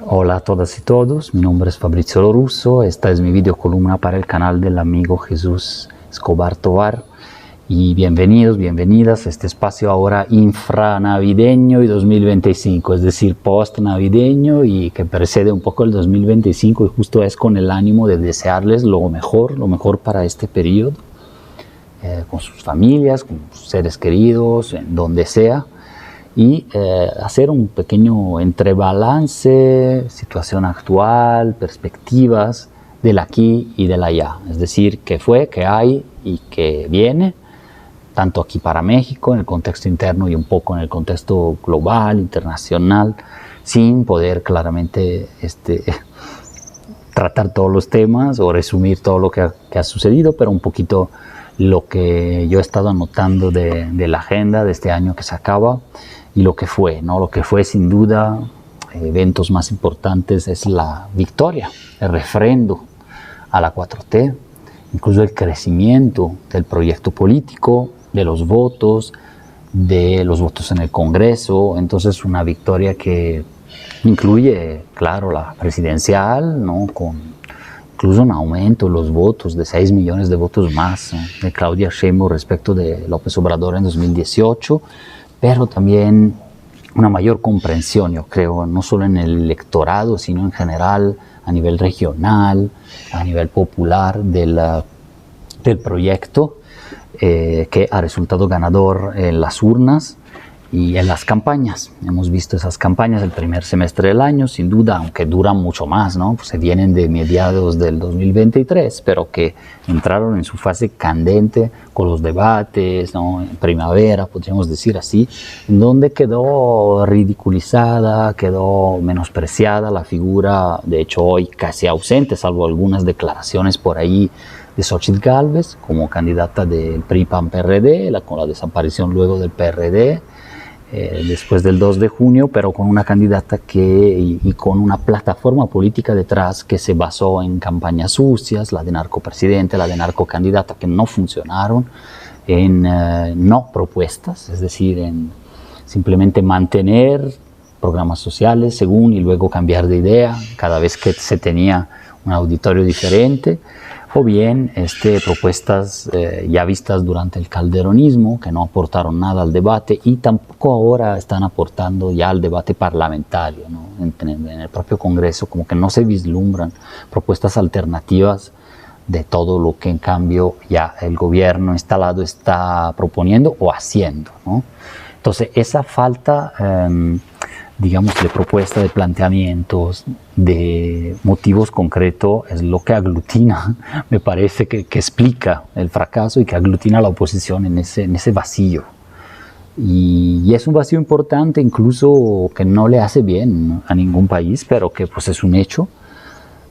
Hola a todas y todos, mi nombre es Fabrizio Lorusso, esta es mi videocolumna para el canal del amigo Jesús Escobar Tovar y bienvenidos, bienvenidas a este espacio ahora infranavideño y 2025, es decir, post-navideño y que precede un poco el 2025 y justo es con el ánimo de desearles lo mejor para este periodo, con sus familias, con sus seres queridos, en donde sea. Y hacer un pequeño entrebalance, situación actual, perspectivas del aquí y del allá, es decir, qué fue, qué hay y qué viene, tanto aquí para México, en el contexto interno y un poco en el contexto global, internacional, sin poder claramente tratar todos los temas o resumir todo lo que ha sucedido, pero un poquito lo que yo he estado anotando de la agenda de este año que se acaba y lo que fue, ¿no? Lo que fue sin duda, eventos más importantes es la victoria, el refrendo a la 4T, incluso el crecimiento del proyecto político, de los votos en el Congreso. Entonces una victoria que incluye, claro, la presidencial, ¿no? Con incluso un aumento de los votos, de 6 millones de votos más, ¿no? De Claudia Sheinbaum respecto de López Obrador en 2018, pero también una mayor comprensión, yo creo, no solo en el electorado, sino en general, a nivel regional, a nivel popular del proyecto, que ha resultado ganador en las urnas y en las campañas. Hemos visto esas campañas el primer semestre del año, sin duda, aunque duran mucho más, ¿no? Pues se vienen de mediados del 2023, pero que entraron en su fase candente con los debates, ¿no? En primavera, podríamos decir así, en donde quedó ridiculizada, quedó menospreciada la figura, de hecho hoy casi ausente, salvo algunas declaraciones por ahí, de Xóchitl Gálvez como candidata del PRI-PAN-PRD, con la desaparición luego del PRD, después del 2 de junio, pero con una candidata y con una plataforma política detrás que se basó en campañas sucias, la de narcopresidente, la de narcocandidata, que no funcionaron, en no propuestas, es decir, en simplemente mantener programas sociales según y luego cambiar de idea cada vez que se tenía un auditorio diferente, o bien propuestas ya vistas durante el calderonismo, que no aportaron nada al debate y tampoco ahora están aportando ya al debate parlamentario, ¿no? En el propio Congreso como que no se vislumbran propuestas alternativas de todo lo que en cambio ya el gobierno instalado está proponiendo o haciendo, ¿no? Entonces esa falta, digamos, de propuesta, de planteamientos, de motivos concretos, es lo que aglutina, me parece que explica el fracaso y que aglutina a la oposición en ese vacío. Y es un vacío importante, incluso que no le hace bien a ningún país, pero que pues es un hecho.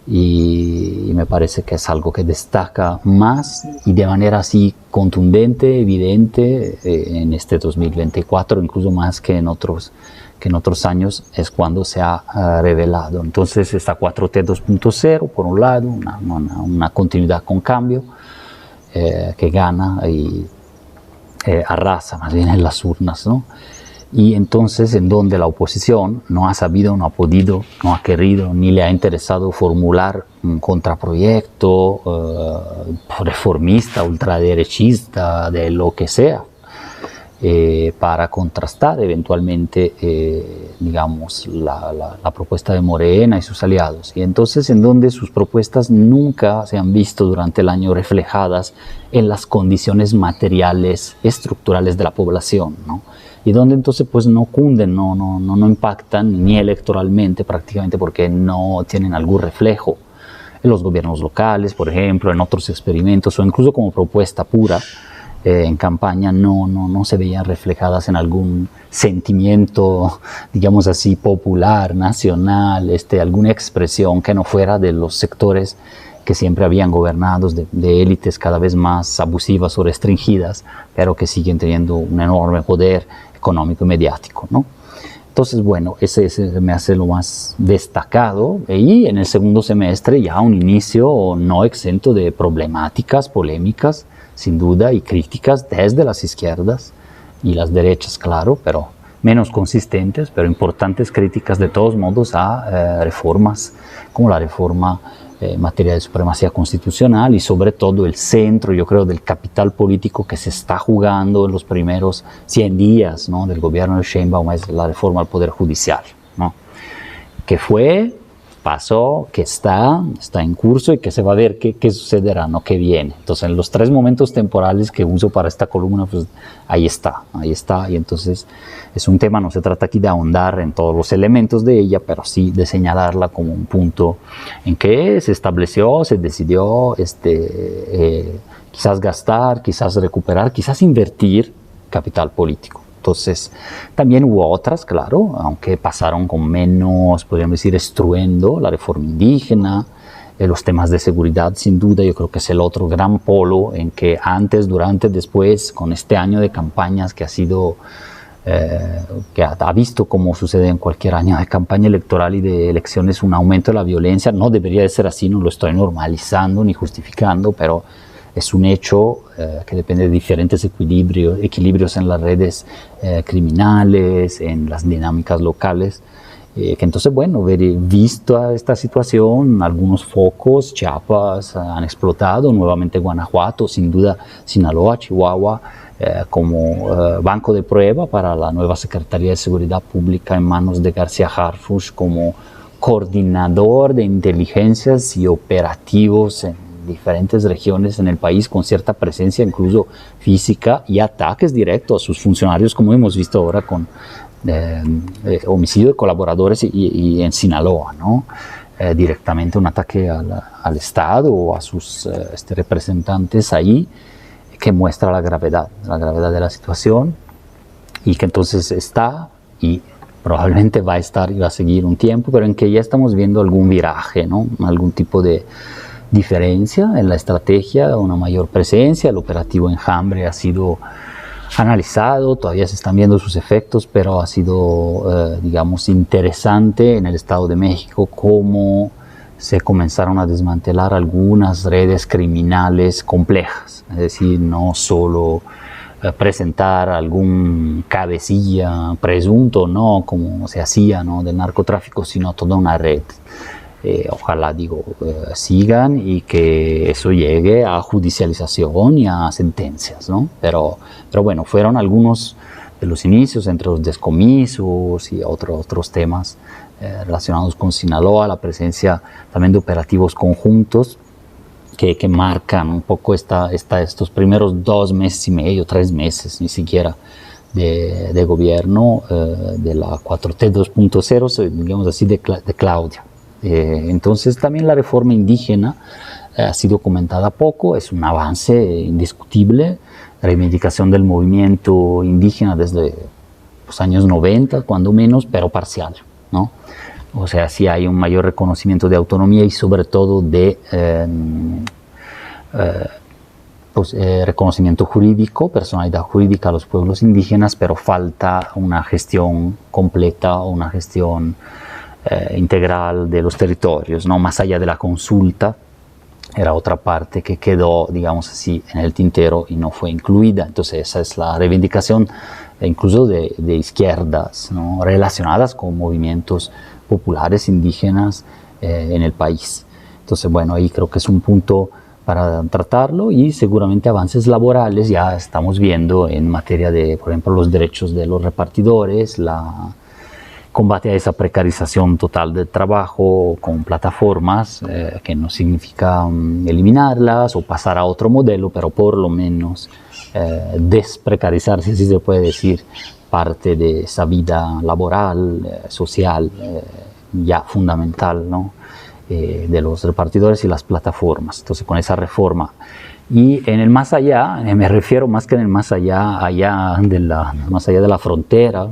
Y me parece que es algo que destaca más y de manera así contundente, evidente en este 2024, incluso más que en otros años, es cuando se ha revelado. Entonces esta 4T 2.0, por un lado, una continuidad con cambio que gana y arrasa más bien en las urnas, ¿no? Y entonces en donde la oposición no ha sabido, no ha podido, no ha querido, ni le ha interesado formular un contraproyecto reformista, ultraderechista, de lo que sea, para contrastar eventualmente, digamos, la propuesta de Morena y sus aliados. Y entonces en donde sus propuestas nunca se han visto durante el año reflejadas en las condiciones materiales, estructurales de la población, ¿no? Y donde entonces pues no cunden, no impactan ni electoralmente prácticamente porque no tienen algún reflejo en los gobiernos locales, por ejemplo, en otros experimentos o incluso como propuesta pura en campaña no se veían reflejadas en algún sentimiento, digamos así, popular, nacional, alguna expresión que no fuera de los sectores que siempre habían gobernado, de élites cada vez más abusivas o restringidas, pero que siguen teniendo un enorme poder económico y mediático, ¿no? Entonces, bueno, ese me hace lo más destacado, y en el segundo semestre ya un inicio no exento de problemáticas, polémicas, sin duda, y críticas desde las izquierdas y las derechas, claro, pero menos consistentes, pero importantes críticas de todos modos a reformas como la reforma en materia de supremacía constitucional y sobre todo el centro, yo creo, del capital político que se está jugando en los primeros 100 días, ¿no?, del gobierno de Sheinbaum, es la reforma al Poder Judicial, ¿no?, que fue, pasó, que está en curso y que se va a ver qué sucederá, ¿no?, qué viene. Entonces, en los 3 momentos temporales que uso para esta columna, pues ahí está, y entonces es un tema, no se trata aquí de ahondar en todos los elementos de ella, pero sí de señalarla como un punto en que se estableció, se decidió quizás gastar, quizás recuperar, quizás invertir capital político. Entonces, también hubo otras, claro, aunque pasaron con menos, podríamos decir, estruendo, la reforma indígena, los temas de seguridad, sin duda, yo creo que es el otro gran polo en que antes, durante, después, con este año de campañas que ha sido, que ha visto como sucede en cualquier año de campaña electoral y de elecciones, un aumento de la violencia. No debería de ser así, no lo estoy normalizando ni justificando, pero es un hecho que depende de diferentes equilibrios en las redes criminales, en las dinámicas locales, que entonces, bueno, visto esta situación, algunos focos, Chiapas han explotado, nuevamente Guanajuato, sin duda Sinaloa, Chihuahua, como banco de prueba para la nueva Secretaría de Seguridad Pública en manos de García Harfuch como coordinador de inteligencias y operativos en diferentes regiones en el país, con cierta presencia incluso física y ataques directos a sus funcionarios, como hemos visto ahora con homicidio de colaboradores y en Sinaloa, ¿no? Directamente un ataque al Estado o a sus representantes ahí, que muestra la gravedad de la situación y que entonces está y probablemente va a estar y va a seguir un tiempo, pero en que ya estamos viendo algún viraje, ¿no?, algún tipo de diferencia en la estrategia, una mayor presencia. El operativo Enjambre ha sido analizado, todavía se están viendo sus efectos, pero ha sido, digamos, interesante en el Estado de México cómo se comenzaron a desmantelar algunas redes criminales complejas, es decir, no solo presentar algún cabecilla presunto, ¿no?, como se hacía, ¿no?, del narcotráfico, sino toda una red. Ojalá, sigan y que eso llegue a judicialización y a sentencias, ¿no? Pero bueno, fueron algunos de los inicios entre los descomisos y otros temas relacionados con Sinaloa, la presencia también de operativos conjuntos que marcan un poco estos primeros 2 meses y medio, 3 meses, ni siquiera, de gobierno de la 4T 2.0, digamos así, de Claudia. Entonces también la reforma indígena ha sido comentada poco, es un avance indiscutible, reivindicación del movimiento indígena desde los años 90, cuando menos, pero parcial, ¿no? O sea, sí hay un mayor reconocimiento de autonomía y sobre todo de reconocimiento jurídico, personalidad jurídica a los pueblos indígenas, pero falta una gestión completa o una gestión integral de los territorios, ¿no? Más allá de la consulta, era otra parte que quedó, digamos así, en el tintero y no fue incluida. Entonces esa es la reivindicación incluso de izquierdas, ¿no?, relacionadas con movimientos populares indígenas en el país. Entonces, bueno, ahí creo que es un punto para tratarlo y seguramente avances laborales ya estamos viendo en materia de, por ejemplo, los derechos de los repartidores, combate a esa precarización total del trabajo con plataformas, que no significa eliminarlas o pasar a otro modelo, pero por lo menos desprecarizar, si así se puede decir, parte de esa vida laboral, social, ya fundamental, ¿no?, de los repartidores y las plataformas. Entonces, con esa reforma. Y en el más allá, me refiero más que en el más allá, más allá de la frontera,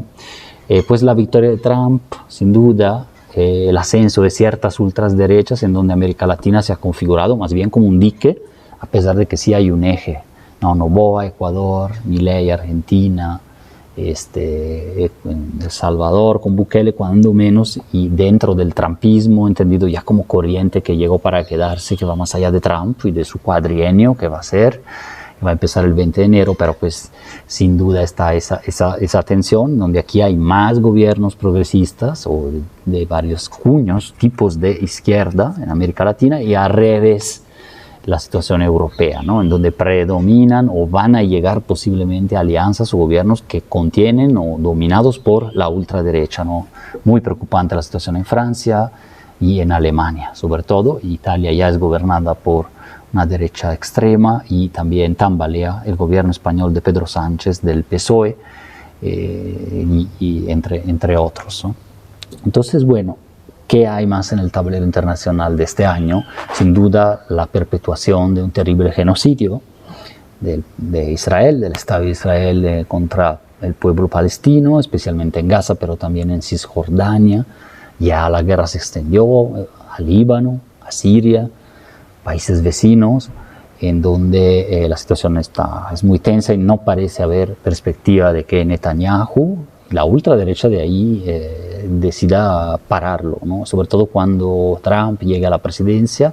pues la victoria de Trump, sin duda, el ascenso de ciertas ultraderechas en donde América Latina se ha configurado más bien como un dique, a pesar de que sí hay un eje, ¿no? Noboa, Ecuador, Milei, Argentina, El Salvador con Bukele cuando menos, y dentro del trumpismo, entendido ya como corriente que llegó para quedarse, que va más allá de Trump y de su cuadrienio que va a ser, va a empezar el 20 de enero, pero pues sin duda está esa tensión, donde aquí hay más gobiernos progresistas o de varios cuños, tipos de izquierda en América Latina, y al revés la situación europea, ¿no? En donde predominan o van a llegar posiblemente alianzas o gobiernos que contienen o dominados por la ultraderecha, ¿no? Muy preocupante la situación en Francia y en Alemania, sobre todo. Italia ya es gobernada por una derecha extrema y también tambalea el gobierno español de Pedro Sánchez del PSOE y entre otros, ¿no? Entonces, bueno, ¿qué hay más en el tablero internacional de este año? Sin duda, la perpetuación de un terrible genocidio de Israel, del Estado de Israel contra el pueblo palestino, especialmente en Gaza, pero también en Cisjordania. Ya la guerra se extendió a Líbano, a Siria, países vecinos, en donde la situación es muy tensa y no parece haber perspectiva de que Netanyahu, la ultraderecha de ahí, decida pararlo, ¿no? Sobre todo cuando Trump llegue a la presidencia.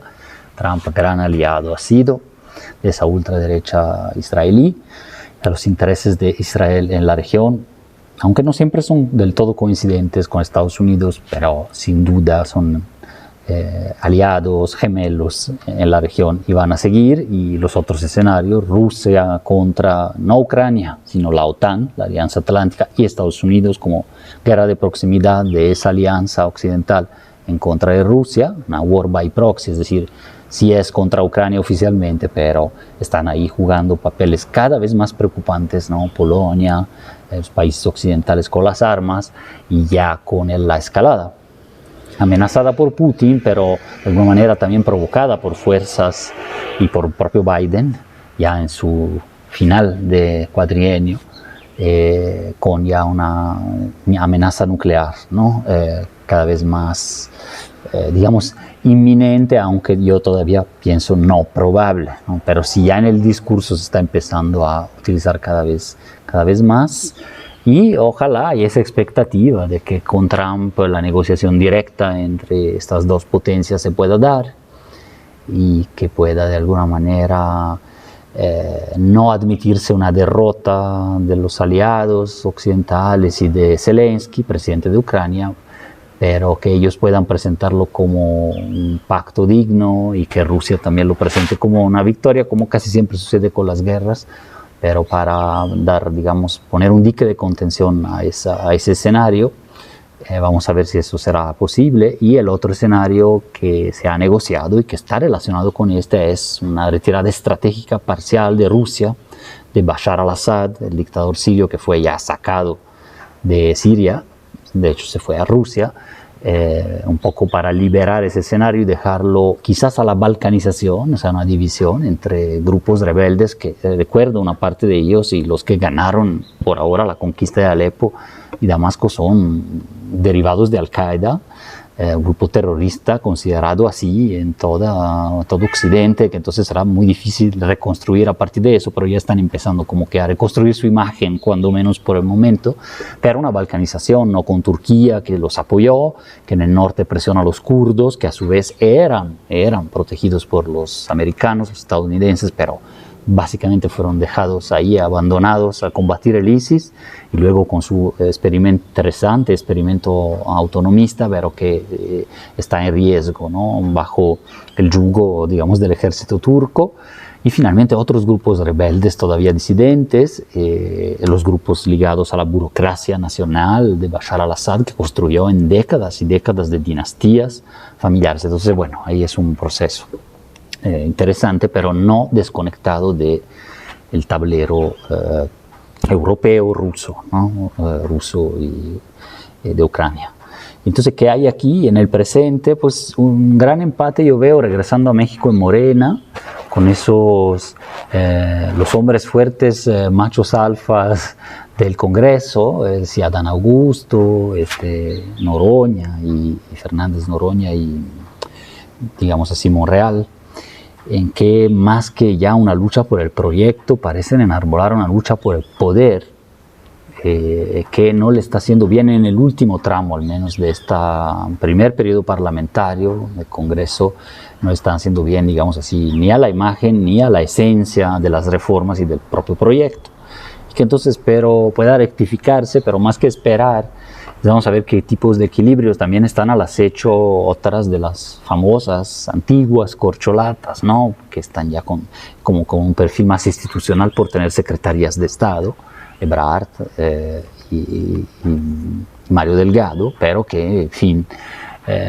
Trump, gran aliado, ha sido de esa ultraderecha israelí, a los intereses de Israel en la región, aunque no siempre son del todo coincidentes con Estados Unidos, pero sin duda son aliados, gemelos en la región, y van a seguir. Y los otros escenarios, Rusia contra no Ucrania, sino la OTAN, la Alianza Atlántica, y Estados Unidos como guerra de proximidad de esa alianza occidental en contra de Rusia, una war by proxy, es decir, sí es contra Ucrania oficialmente, pero están ahí jugando papeles cada vez más preocupantes, ¿no? Polonia, los países occidentales con las armas y ya con la escalada, amenazada por Putin, pero de alguna manera también provocada por fuerzas y por el propio Biden, ya en su final de cuatrienio, con ya una amenaza nuclear, ¿no? Cada vez más, digamos, inminente, aunque yo todavía pienso no probable, ¿no? Pero sí ya en el discurso se está empezando a utilizar cada vez más. Y ojalá hay esa expectativa de que con Trump la negociación directa entre estas dos potencias se pueda dar y que pueda de alguna manera no admitirse una derrota de los aliados occidentales y de Zelensky, presidente de Ucrania, pero que ellos puedan presentarlo como un pacto digno y que Rusia también lo presente como una victoria, como casi siempre sucede con las guerras, pero para dar, digamos, poner un dique de contención a ese escenario. Vamos a ver si eso será posible. Y el otro escenario que se ha negociado y que está relacionado con este es una retirada estratégica parcial de Rusia, de Bashar al-Assad, el dictador sirio que fue ya sacado de Siria, de hecho se fue a Rusia, un poco para liberar ese escenario y dejarlo quizás a la balcanización, o sea, una división entre grupos rebeldes que, recuerdo, una parte de ellos y los que ganaron por ahora la conquista de Alepo y Damasco son derivados de Al-Qaeda, un grupo terrorista considerado así en todo Occidente, que entonces será muy difícil reconstruir a partir de eso, pero ya están empezando como que a reconstruir su imagen, cuando menos por el momento, pero una balcanización, ¿no? Con Turquía, que los apoyó, que en el norte presiona a los kurdos, que a su vez eran protegidos por los americanos, los estadounidenses, pero básicamente fueron dejados ahí, abandonados a combatir el ISIS, y luego con su interesante experimento autonomista, pero que está en riesgo, ¿no? Bajo el yugo, digamos, del ejército turco. Y finalmente otros grupos rebeldes todavía disidentes, los grupos ligados a la burocracia nacional de Bashar al-Assad, que construyó en décadas y décadas de dinastías familiares. Entonces, bueno, ahí es un proceso interesante, pero no desconectado del tablero europeo, ruso, ¿no? Ruso y de Ucrania. Entonces, ¿qué hay aquí en el presente? Pues un gran empate yo veo regresando a México en Morena, con esos, los hombres fuertes, machos alfas del Congreso, si Adán Augusto, Noroña y Fernández Noroña y, digamos así, Monreal, en que más que ya una lucha por el proyecto, parecen enarbolar una lucha por el poder que no le está haciendo bien en el último tramo, al menos de este primer periodo parlamentario del Congreso, no están haciendo bien, digamos así, ni a la imagen ni a la esencia de las reformas y del propio proyecto. Y que entonces espero pueda rectificarse, pero más que esperar, vamos a ver qué tipos de equilibrios también están al acecho otras de las famosas, antiguas corcholatas, ¿no? Que están ya como con un perfil más institucional por tener secretarías de Estado, Ebrard y Mario Delgado, pero que, en fin,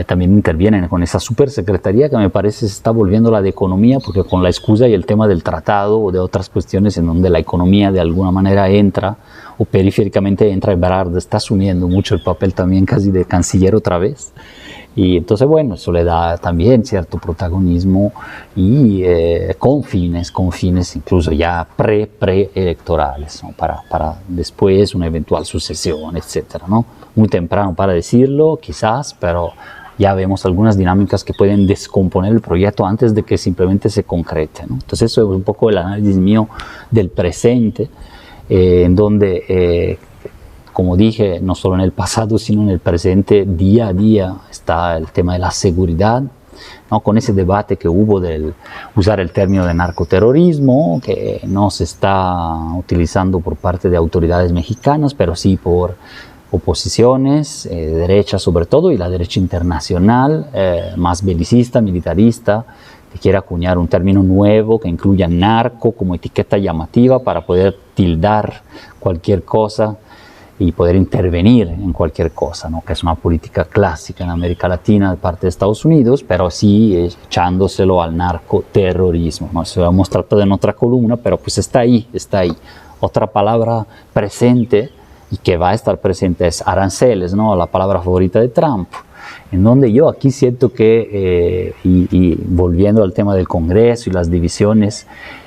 también intervienen con esa supersecretaría que me parece se está volviendo la de economía, porque con la excusa y el tema del tratado o de otras cuestiones en donde la economía de alguna manera entra o periféricamente entra, Ebrard está asumiendo mucho el papel también casi de canciller otra vez. Y entonces, bueno, eso le da también cierto protagonismo y con fines incluso ya preelectorales, ¿no? Para después una eventual sucesión, etcétera, ¿no? Muy temprano para decirlo, quizás, pero ya vemos algunas dinámicas que pueden descomponer el proyecto antes de que simplemente se concrete, ¿no? Entonces, eso es un poco el análisis mío del presente, en donde como dije, no solo en el pasado, sino en el presente, día a día, está el tema de la seguridad, ¿no? Con ese debate que hubo del usar el término de narcoterrorismo, que no se está utilizando por parte de autoridades mexicanas, pero sí por oposiciones, derecha sobre todo, y la derecha internacional, más belicista, militarista, que quiere acuñar un término nuevo que incluya narco como etiqueta llamativa para poder tildar cualquier cosa y poder intervenir en cualquier cosa, ¿no? Que es una política clásica en América Latina de parte de Estados Unidos, pero sí echándoselo al narcoterrorismo, ¿no? Eso lo hemos tratado en otra columna, pero pues está ahí, está ahí. Otra palabra presente y que va a estar presente es aranceles, ¿no? La palabra favorita de Trump, en donde yo aquí siento que, y volviendo al tema del Congreso y las divisiones,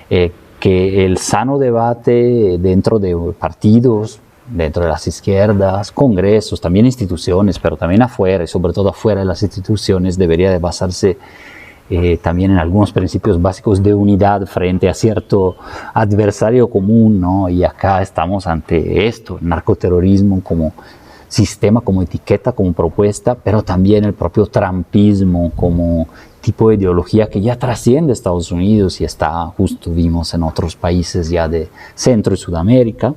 que el sano debate dentro de partidos, dentro de las izquierdas, congresos, también instituciones, pero también afuera y sobre todo afuera de las instituciones debería de basarse también en algunos principios básicos de unidad frente a cierto adversario común, ¿no? Y acá estamos ante esto, el narcoterrorismo como sistema, como etiqueta, como propuesta, pero también el propio trumpismo como tipo de ideología que ya trasciende Estados Unidos y está, justo vimos en otros países ya de Centro y Sudamérica,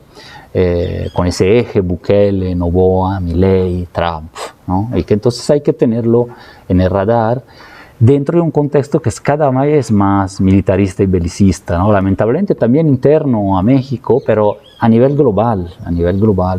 con ese eje Bukele, Noboa, Milei, Trump, ¿no? Y que entonces hay que tenerlo en el radar dentro de un contexto que es cada vez más militarista y belicista, ¿no? Lamentablemente también interno a México, pero a nivel global,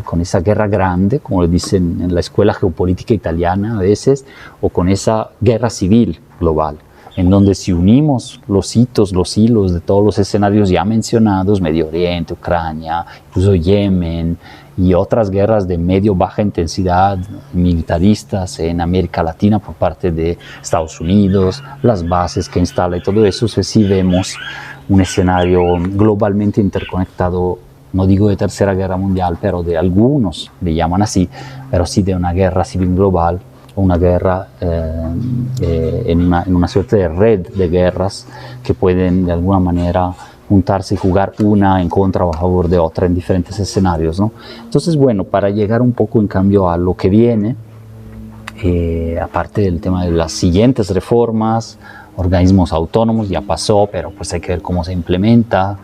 con esa guerra grande, como le dicen en la escuela geopolítica italiana a veces, o con esa guerra civil global, en donde si unimos los hitos, los hilos de todos los escenarios ya mencionados, Medio Oriente, Ucrania, incluso Yemen y otras guerras de medio-baja intensidad militaristas en América Latina por parte de Estados Unidos, las bases que instala y todo eso, sí vemos un escenario globalmente interconectado, no digo de tercera guerra mundial, pero de algunos le llaman así, pero sí de una guerra civil global, una guerra en una suerte de red de guerras que pueden de alguna manera juntarse y jugar una en contra o a favor de otra en diferentes escenarios, ¿no? Entonces, bueno, para llegar un poco en cambio a lo que viene, aparte del tema de las siguientes reformas, organismos autónomos, ya pasó, pero pues hay que ver cómo se implementa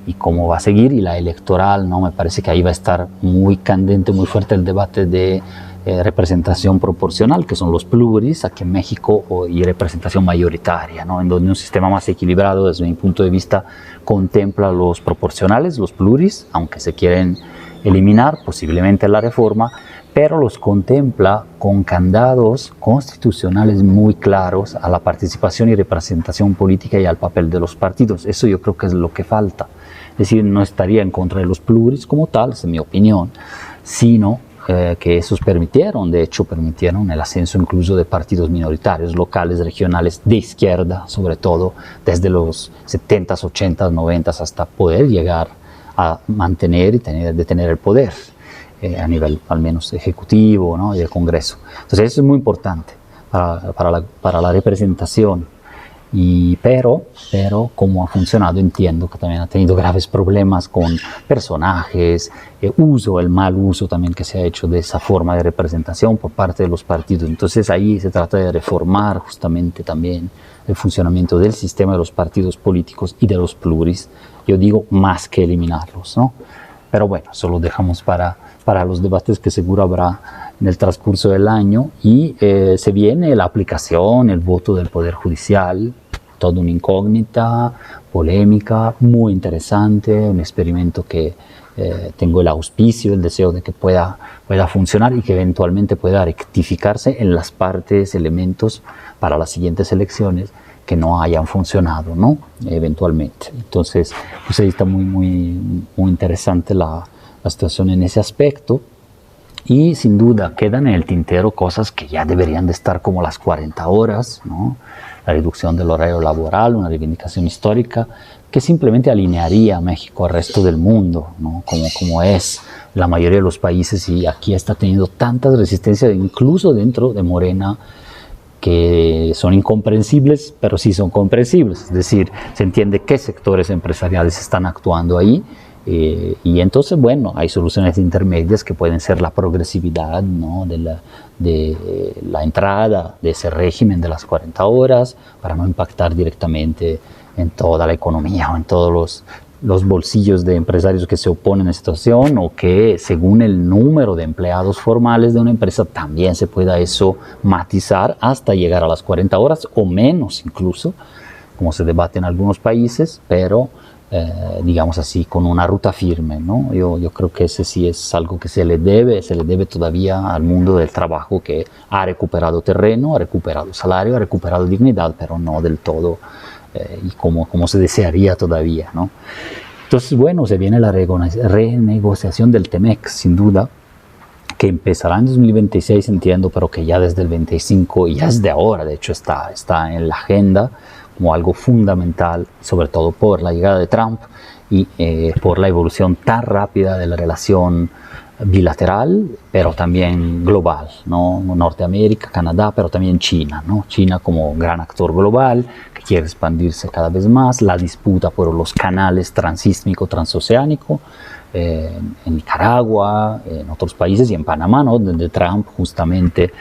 y cómo va a seguir, y la electoral, ¿no? Me parece que ahí va a estar muy candente, muy fuerte el debate de representación proporcional, que son los pluris aquí en México, y representación mayoritaria, ¿no? En donde un sistema más equilibrado, desde mi punto de vista, contempla los proporcionales, los pluris, aunque se quieren eliminar posiblemente la reforma, pero los contempla con candados constitucionales muy claros a la participación y representación política y al papel de los partidos. Eso yo creo que es lo que falta. Es decir, no estaría en contra de los pluris como tal, es mi opinión, sino que esos permitieron el ascenso incluso de partidos minoritarios, locales, regionales, de izquierda, sobre todo desde los 70s, 80s, 90s, hasta poder llegar a mantener y detener el poder a nivel al menos ejecutivo, ¿no? Y del Congreso. Entonces eso es muy importante para la representación. Pero como ha funcionado, entiendo que también ha tenido graves problemas con personajes, el mal uso también que se ha hecho de esa forma de representación por parte de los partidos. Entonces ahí se trata de reformar justamente también el funcionamiento del sistema de los partidos políticos y de los pluris. Yo digo más que eliminarlos, ¿no? Pero bueno, eso lo dejamos para los debates que seguro habrá en el transcurso del año. Y se viene la aplicación, el voto del Poder Judicial, toda una incógnita, polémica, muy interesante, un experimento que tengo el auspicio, el deseo de que pueda funcionar y que eventualmente pueda rectificarse en las partes, elementos para las siguientes elecciones que no hayan funcionado, ¿no? Eventualmente. Entonces, pues ahí está muy interesante la situación en ese aspecto. Y sin duda quedan en el tintero cosas que ya deberían de estar, como las 40 horas, ¿no? La reducción del horario laboral, una reivindicación histórica que simplemente alinearía a México al resto del mundo, ¿no? Como es la mayoría de los países, y aquí está teniendo tantas resistencias, incluso dentro de Morena, que son incomprensibles, pero sí son comprensibles. Es decir, se entiende qué sectores empresariales están actuando ahí. Y entonces, bueno, hay soluciones intermedias que pueden ser la progresividad, ¿no? de la entrada de ese régimen de las 40 horas para no impactar directamente en toda la economía o en todos los bolsillos de empresarios que se oponen a esta situación, o que según el número de empleados formales de una empresa también se pueda eso matizar hasta llegar a las 40 horas o menos incluso, como se debate en algunos países, pero digamos así, con una ruta firme, ¿no? Yo creo que ese sí es algo que se le debe todavía al mundo del trabajo, que ha recuperado terreno, ha recuperado salario, ha recuperado dignidad, pero no del todo y como se desearía todavía, ¿no? Entonces, bueno, se viene la renegociación del TEMEC, sin duda, que empezará en 2026, entiendo, pero que ya desde el 25 y ya desde ahora, de hecho, está en la agenda como algo fundamental, sobre todo por la llegada de Trump y por la evolución tan rápida de la relación bilateral, pero también global, ¿no? Norteamérica, Canadá, pero también China, ¿no? China como gran actor global que quiere expandirse cada vez más, la disputa por los canales transísmico, transoceánico, en Nicaragua, en otros países y en Panamá, ¿no? Donde Trump justamente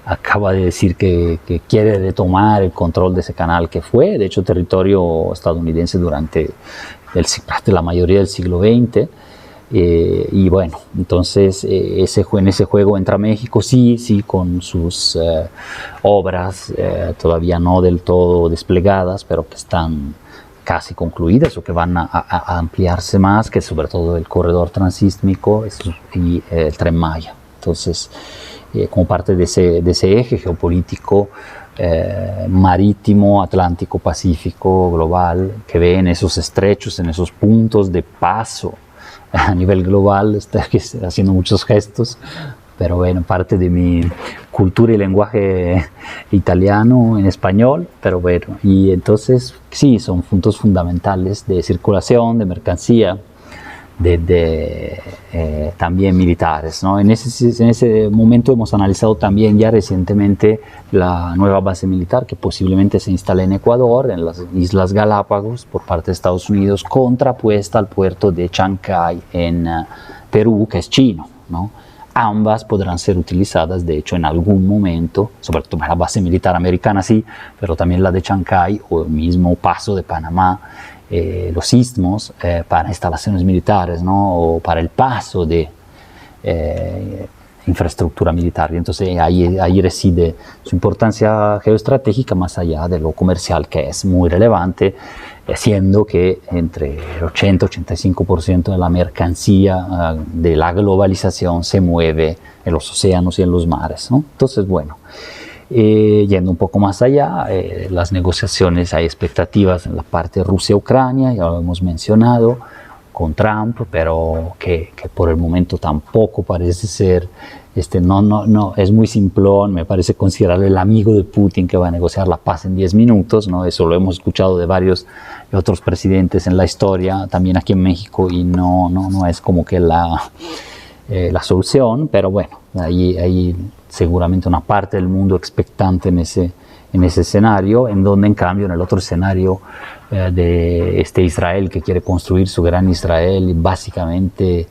acaba de decir que quiere retomar el control de ese canal, que fue, de hecho, territorio estadounidense durante la mayoría del siglo XX. Y bueno, entonces en ese juego entra México, sí, con sus obras todavía no del todo desplegadas, pero que están casi concluidas o que van a ampliarse más, que sobre todo el corredor transísmico y el Tren Maya. Entonces, como parte de ese eje geopolítico marítimo, atlántico, pacífico, global, que ve en esos estrechos, en esos puntos de paso a nivel global, está haciendo muchos gestos, pero bueno, parte de mi cultura y lenguaje italiano en español, pero bueno, y entonces sí, son puntos fundamentales de circulación, de mercancía, también militares, ¿no? En ese momento hemos analizado también ya recientemente la nueva base militar que posiblemente se instale en Ecuador, en las Islas Galápagos, por parte de Estados Unidos, contrapuesta al puerto de Chancay en Perú, que es chino, ¿no? Ambas podrán ser utilizadas, de hecho, en algún momento, sobre todo la base militar americana, sí, pero también la de Chancay o el mismo paso de Panamá, los istmos para instalaciones militares, ¿no? O para el paso de infraestructura militar. Y entonces ahí reside su importancia geoestratégica, más allá de lo comercial, que es muy relevante, siendo que entre el 80-85% de la mercancía de la globalización se mueve en los océanos y en los mares, ¿no? Entonces, bueno, yendo un poco más allá, las negociaciones, hay expectativas en la parte de Rusia-Ucrania, ya lo hemos mencionado, con Trump, pero que por el momento tampoco parece ser, no, es muy simplón, me parece considerarlo el amigo de Putin que va a negociar la paz en 10 minutos, ¿no? Eso lo hemos escuchado de varios otros presidentes en la historia, también aquí en México, y no es como que la solución, pero bueno, ahí seguramente una parte del mundo expectante en en ese escenario, en donde en cambio en el otro escenario de Israel que quiere construir su gran Israel y básicamente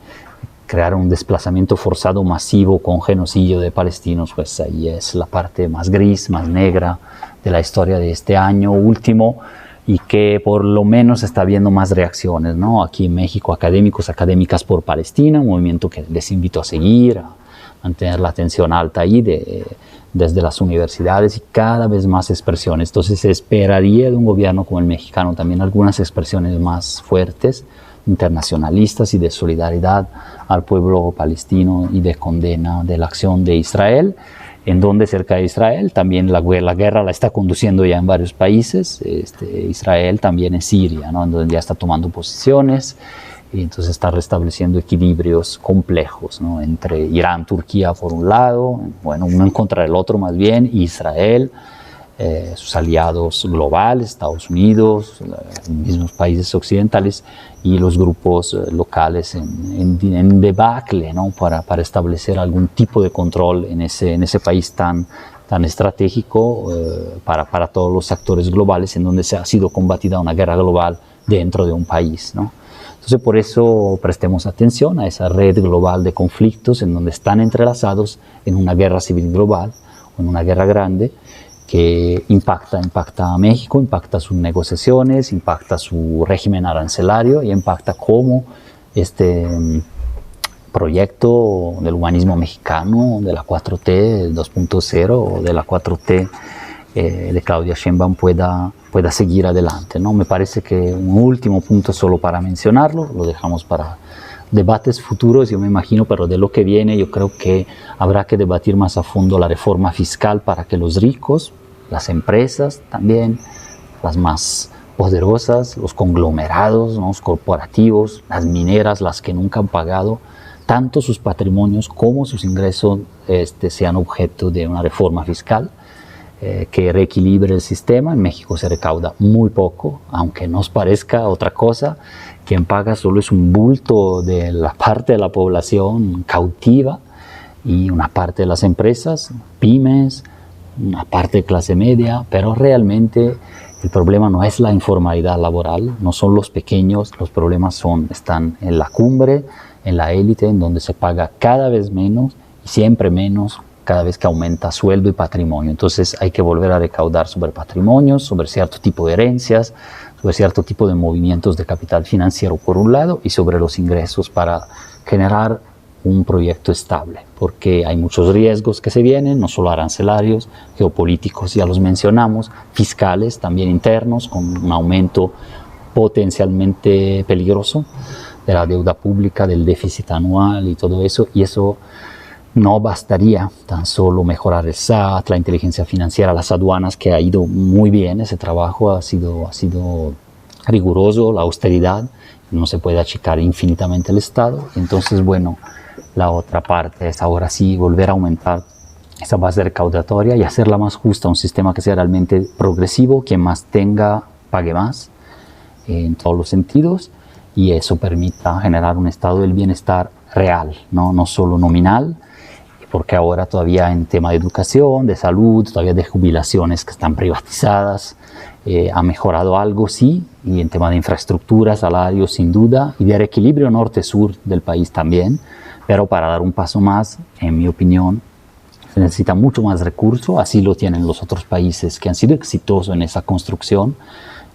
crear un desplazamiento forzado masivo con genocidio de palestinos, pues ahí es la parte más gris, más negra de la historia de este año último, y que por lo menos está viendo más reacciones, ¿no? Aquí en México, académicos, académicas por Palestina, un movimiento que les invito a seguir, a mantener la atención alta ahí desde las universidades, y cada vez más expresiones. Entonces se esperaría de un gobierno como el mexicano también algunas expresiones más fuertes, internacionalistas y de solidaridad al pueblo palestino y de condena de la acción de Israel, en donde cerca de Israel también la guerra la está conduciendo ya en varios países. Israel también en Siria, ¿no? En donde ya está tomando posiciones, y entonces está restableciendo equilibrios complejos, ¿no? Entre Irán, Turquía por un lado, bueno, uno en contra del otro más bien, Israel, sus aliados globales, Estados Unidos, los mismos países occidentales, y los grupos locales en debacle, ¿no? para establecer algún tipo de control en ese país tan estratégico para todos los actores globales, en donde se ha sido combatida una guerra global dentro de un país, ¿no? Entonces, por eso prestemos atención a esa red global de conflictos en donde están entrelazados en una guerra civil global o en una guerra grande, que impacta a México, impacta sus negociaciones, impacta su régimen arancelario y impacta cómo este proyecto del humanismo mexicano, de la 4T 2.0 o de la 4T de Claudia Sheinbaum pueda seguir adelante, ¿no? Me parece que un último punto solo para mencionarlo, lo dejamos para debates futuros, yo me imagino, pero de lo que viene yo creo que habrá que debatir más a fondo la reforma fiscal para que los ricos, las empresas también, las más poderosas, los conglomerados, ¿no? Los corporativos, las mineras, las que nunca han pagado, tanto sus patrimonios como sus ingresos sean objeto de una reforma fiscal que reequilibre el sistema. En México se recauda muy poco, aunque nos parezca otra cosa. Quien paga solo es un bulto de la parte de la población cautiva, y una parte de las empresas, pymes, una parte de clase media, pero realmente el problema no es la informalidad laboral, no son los pequeños, los problemas están en la cumbre, en la élite, en donde se paga cada vez menos y siempre menos cada vez que aumenta sueldo y patrimonio. Entonces hay que volver a recaudar sobre patrimonios, sobre cierto tipo de herencias, sobre cierto tipo de movimientos de capital financiero por un lado, y sobre los ingresos para generar un proyecto estable, porque hay muchos riesgos que se vienen, no solo arancelarios, geopolíticos, ya los mencionamos, fiscales, también internos, con un aumento potencialmente peligroso de la deuda pública, del déficit anual y todo eso, y eso no bastaría tan solo mejorar el SAT, la inteligencia financiera, las aduanas, que ha ido muy bien, ese trabajo ha sido riguroso, la austeridad, no se puede achicar infinitamente el Estado. Entonces, bueno, la otra parte es ahora sí volver a aumentar esa base recaudatoria y hacerla más justa, un sistema que sea realmente progresivo, quien más tenga pague más en todos los sentidos, y eso permita generar un estado del bienestar real, no solo nominal, porque ahora todavía en tema de educación, de salud, todavía de jubilaciones que están privatizadas, ha mejorado algo, sí, y en tema de infraestructura, salarios, sin duda, y de reequilibrio norte-sur del país también, pero para dar un paso más, en mi opinión, se necesita mucho más recurso, así lo tienen los otros países que han sido exitosos en esa construcción,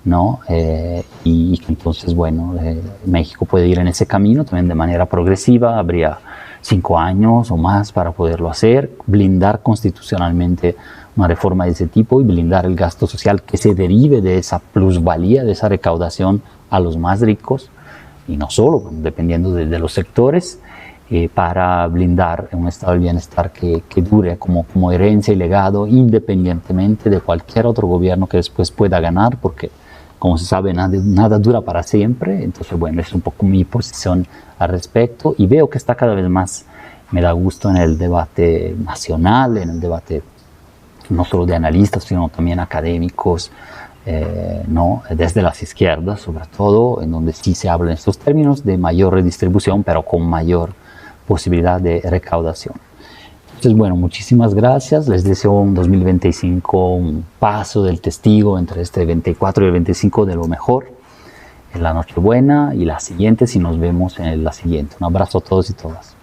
¿no? Y que entonces, bueno, México puede ir en ese camino también de manera progresiva, habría 5 años o más para poderlo hacer, blindar constitucionalmente una reforma de ese tipo y blindar el gasto social que se derive de esa plusvalía, de esa recaudación a los más ricos, y no solo, dependiendo de los sectores, para blindar un estado del bienestar que dure como herencia y legado, independientemente de cualquier otro gobierno que después pueda ganar, porque como se sabe, nada dura para siempre. Entonces, bueno, es un poco mi posición al respecto, y veo que está cada vez más, me da gusto, en el debate nacional, en el debate no solo de analistas, sino también académicos, ¿no? Desde las izquierdas, sobre todo, en donde sí se habla en estos términos de mayor redistribución, pero con mayor posibilidad de recaudación. Entonces, bueno, muchísimas gracias. Les deseo un 2025, un paso del testigo entre este 24 y el 25 de lo mejor, en la Nochebuena y la siguiente, si nos vemos en la siguiente. Un abrazo a todos y todas.